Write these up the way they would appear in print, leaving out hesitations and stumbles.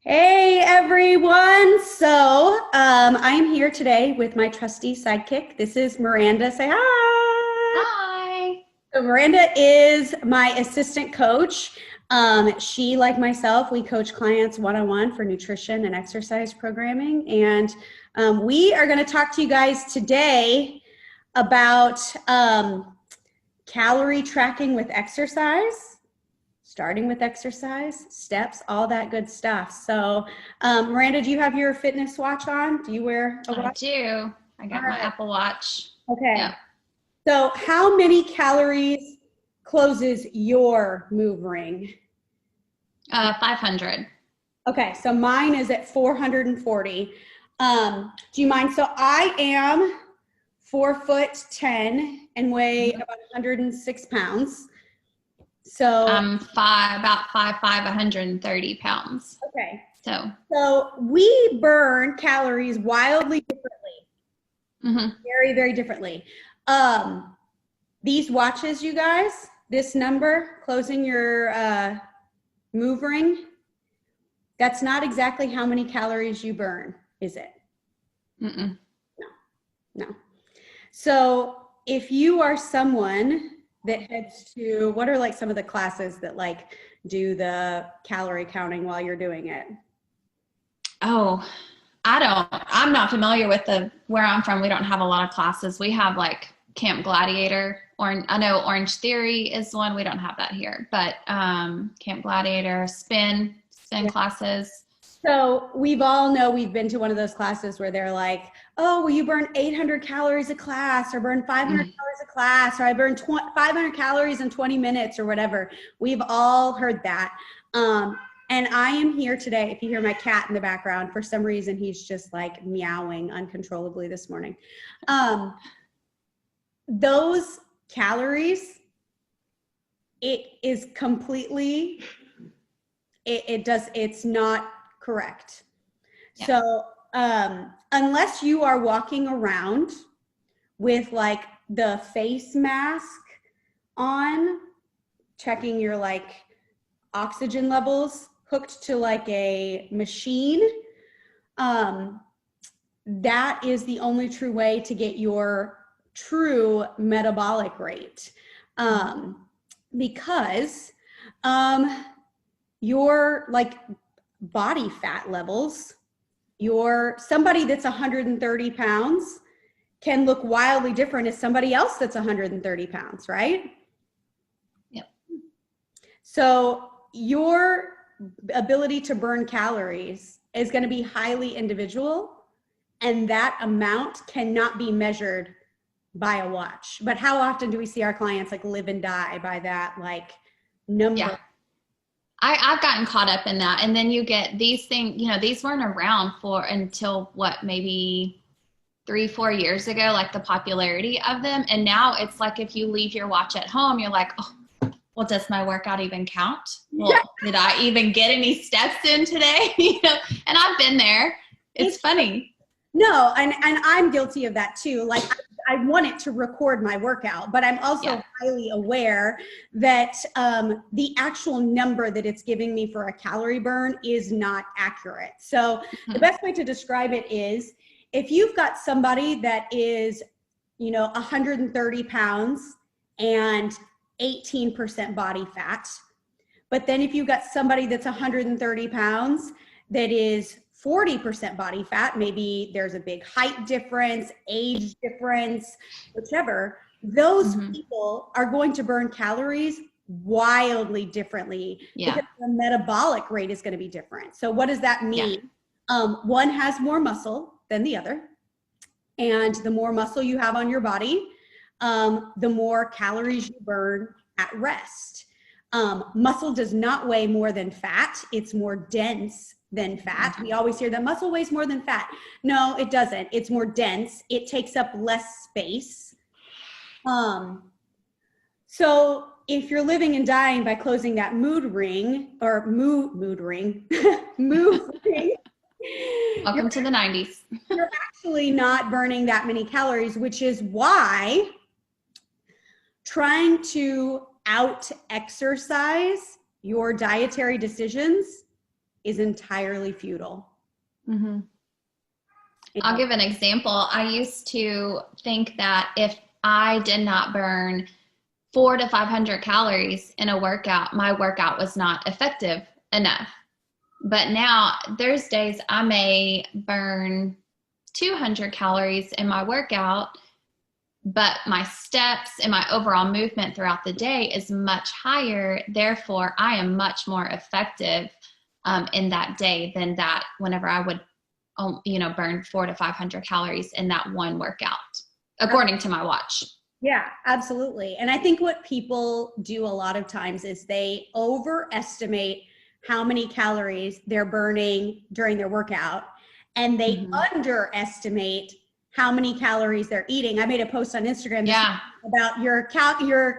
Hey everyone. I'm here today with my trusty sidekick. This is Miranda. Say hi. Hi. So Miranda is my assistant coach. She, like myself, we coach clients one-on-one for nutrition and exercise programming. And we are going to talk to you guys today about calorie tracking with exercise, starting with exercise, steps, all that good stuff. So, Miranda, do you have your fitness watch on? Do you wear a I watch? do. I All got my right. Apple Watch. Okay. Yep. So, how many calories closes your move ring? 500. Okay, so mine is at 440. Do you mind? So I am 4'10" and weigh Mhm. about 106 pounds. So, I'm about 5'5", 130 pounds. okay. So, So we burn calories wildly differently, mhm. very, very differently. Um, these watches, you guys, this number closing your move ring, that's not exactly how many calories you burn, is it? Mm-mm. No. So if you are someone that heads to, what are like some of the classes that like do the calorie counting while you're doing it? Oh, I'm not familiar with where I'm from. We don't have a lot of classes. We have like Camp Gladiator, or I know Orange Theory is one. We don't have that here, but Camp Gladiator, spin Yeah. classes. So we've been to one of those classes where they're like, oh, well, you burn 800 calories a class or burn 500 Mm. calories a class, or I burn 500 calories in 20 minutes or whatever. We've all heard that. And I am here today. If you hear my cat in the background, for some reason, he's just like meowing uncontrollably this morning. Those calories, it is completely, it's not correct. Yeah. So unless you are walking around with like the face mask on, checking your like oxygen levels hooked to like a machine, that is the only true way to get your true metabolic rate. Because your like body fat levels, somebody that's 130 pounds can look wildly different as somebody else that's 130 pounds, right? Yep. So your ability to burn calories is going to be highly individual, and that amount cannot be measured by a watch. But how often do we see our clients like live and die by that like number? Yeah. I've gotten caught up in that. And then you get these things, these weren't around until what, maybe 3-4 years ago, like the popularity of them. And now it's like if you leave your watch at home, you're like, oh, well, does my workout even count? Well, did I even get any steps in today? And I've been there. It's funny. No, and I'm guilty of that too. Like I want it to record my workout, but I'm also highly aware that the actual number that it's giving me for a calorie burn is not accurate. So the best way to describe it is if you've got somebody that is, 130 pounds and 18% body fat, but then if you've got somebody that's 130 pounds that is 40% body fat, maybe there's a big height difference, age difference, whichever, those people are going to burn calories wildly differently because the metabolic rate is going to be different. So what does that mean? One has more muscle than the other. And the more muscle you have on your body, the more calories you burn at rest. Muscle does not weigh more than fat. It's more dense than fat. We always hear that muscle weighs more than fat. No, it doesn't. It's more dense. It takes up less space. So if you're living and dying by closing that mood ring, move ring, Welcome to the 90s. You're actually not burning that many calories, which is why trying to out exercise your dietary decisions is entirely futile. Mm-hmm. I'll give an example. I used to think that if I did not burn 400 to 500 calories in a workout, my workout was not effective enough. But now there's days I may burn 200 calories in my workout, but my steps and my overall movement throughout the day is much higher. Therefore, I am much more effective in that day than that whenever I would, burn 400 to 500 calories in that one workout, according to my watch. Yeah, absolutely. And I think what people do a lot of times is they overestimate how many calories they're burning during their workout, and they underestimate how many calories they're eating. I made a post on Instagram about your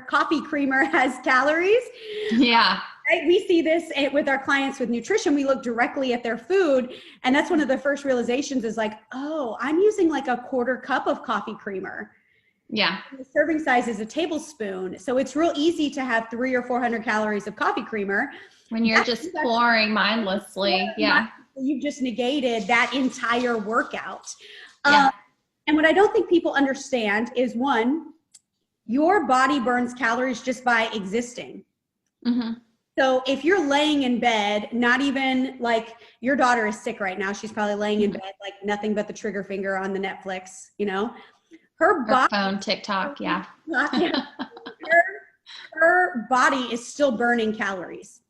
coffee creamer has calories. Yeah. Right? We see this with our clients with nutrition. We look directly at their food, and that's one of the first realizations is like, oh, I'm using like a quarter cup of coffee creamer. Yeah. The serving size is a tablespoon. So it's real easy to have 300 or 400 calories of coffee creamer. When you're just pouring mindlessly. Yeah. You've just negated that entire workout. Yeah. And what I don't think people understand is, one, your body burns calories just by existing. Mm-hmm. So if you're laying in bed, not even like your daughter is sick right now. She's probably laying in bed, like nothing but the trigger finger on the Netflix, her body, phone, TikTok. Yeah. her body is still burning calories.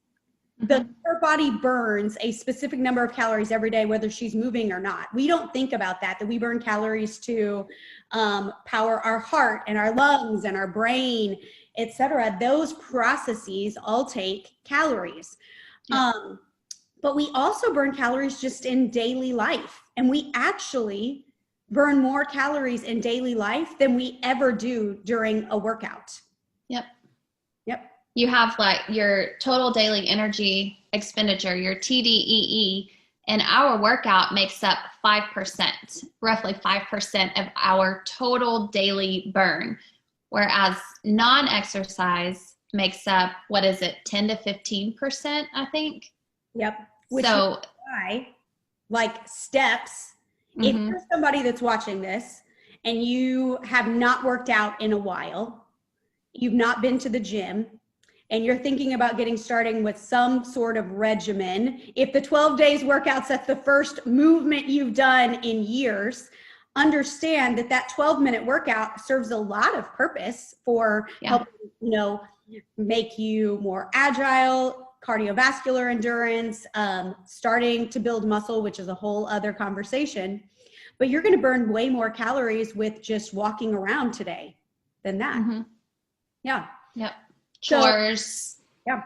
Her body burns a specific number of calories every day, whether she's moving or not. We don't think about that we burn calories to power our heart and our lungs and our brain, etc. Those processes all take calories. Yeah. But we also burn calories just in daily life. And we actually burn more calories in daily life than we ever do during a workout. Yep. You have like your total daily energy expenditure, your TDEE, and our workout makes up 5%, roughly 5% of our total daily burn. Whereas non-exercise makes up, 10 to 15%, I think? Yep. Which is why, like steps, if you're somebody that's watching this and you have not worked out in a while, you've not been to the gym, and you're thinking about getting started with some sort of regimen, if the 12 days workouts, that's the first movement you've done in years, understand that 12-minute workout serves a lot of purpose for helping, make you more agile, cardiovascular endurance, starting to build muscle, which is a whole other conversation. But you're going to burn way more calories with just walking around today than that. Mm-hmm. Yeah. Yep. Chores. So,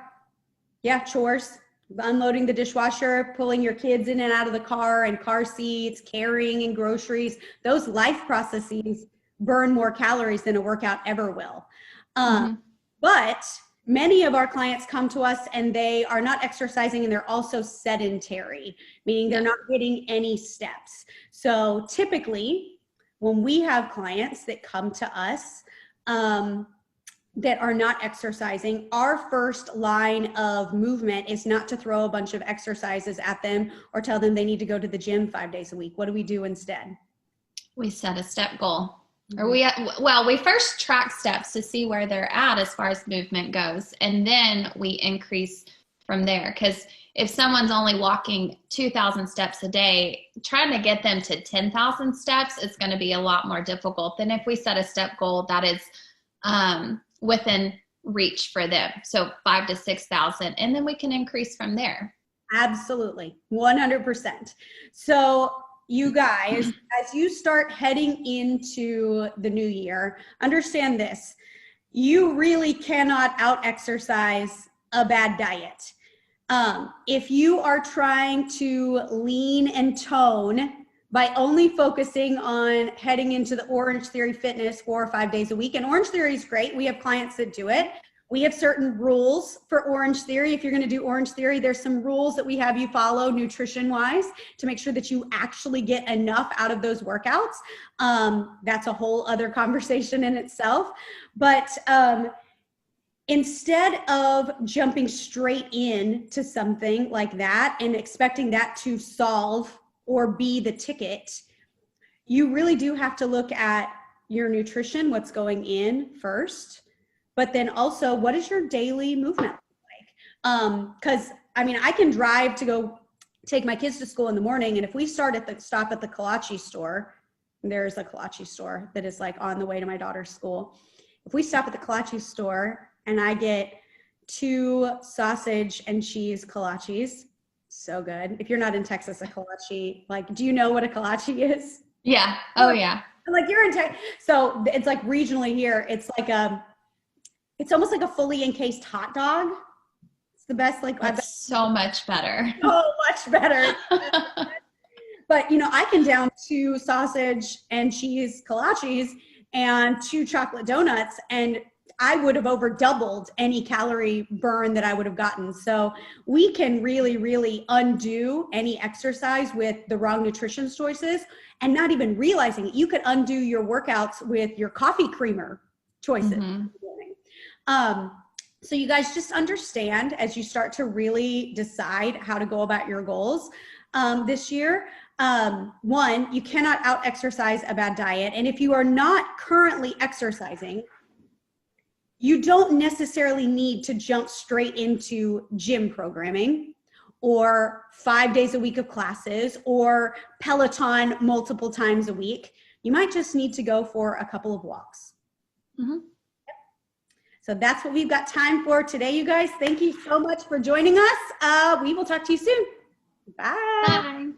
chores. Unloading the dishwasher, pulling your kids in and out of the car and car seats, carrying in groceries. Those life processes burn more calories than a workout ever will. But many of our clients come to us and they are not exercising and they're also sedentary, meaning they're not getting any steps. So typically when we have clients that come to us, that are not exercising, our first line of movement is not to throw a bunch of exercises at them or tell them they need to go to the gym 5 days a week. What do we do instead? We set a step goal. Or we first track steps to see where they're at as far as movement goes, and then we increase from there. Because if someone's only walking 2,000 steps a day, trying to get them to 10,000 steps is going to be a lot more difficult than if we set a step goal that is within reach for them. So 5,000 to 6,000, and then we can increase from there. Absolutely. 100%. So you guys, as you start heading into the new year, understand this: you really cannot out exercise a bad diet. If you are trying to lean and tone by only focusing on heading into the Orange Theory Fitness 4 or 5 days a week. And Orange Theory is great. We have clients that do it. We have certain rules for Orange Theory. If you're going to do Orange Theory, there's some rules that we have you follow nutrition-wise to make sure that you actually get enough out of those workouts. That's a whole other conversation in itself. But instead of jumping straight in to something like that and expecting that to solve or be the ticket, you really do have to look at your nutrition, what's going in first, but then also what is your daily movement like? Because I mean, I can drive to go take my kids to school in the morning, and if we stop at the Kolache store, there's a Kolache store that is like on the way to my daughter's school. If we stop at the Kolache store and I get 2 sausage and cheese kolaches, so good. If you're not in Texas, a kolache, like, do you know what a kolache is? Yeah. Oh yeah. Like you're in Texas. So it's like regionally here, it's like it's almost like a fully encased hot dog. It's the best, like that's so much better. So much better. But you know, I can down 2 sausage and cheese kolaches and 2 chocolate donuts, and I would have over doubled any calorie burn that I would have gotten. So we can really, really undo any exercise with the wrong nutrition choices and not even realizing it. You could undo your workouts with your coffee creamer choices. Mm-hmm. So you guys just understand as you start to really decide how to go about your goals this year. 1, you cannot out exercise a bad diet. And if you are not currently exercising, you don't necessarily need to jump straight into gym programming or 5 days a week of classes or Peloton multiple times a week. You might just need to go for a couple of walks. Mm-hmm. Yep. So that's what we've got time for today, you guys. Thank you so much for joining us. We will talk to you soon. Bye. Bye.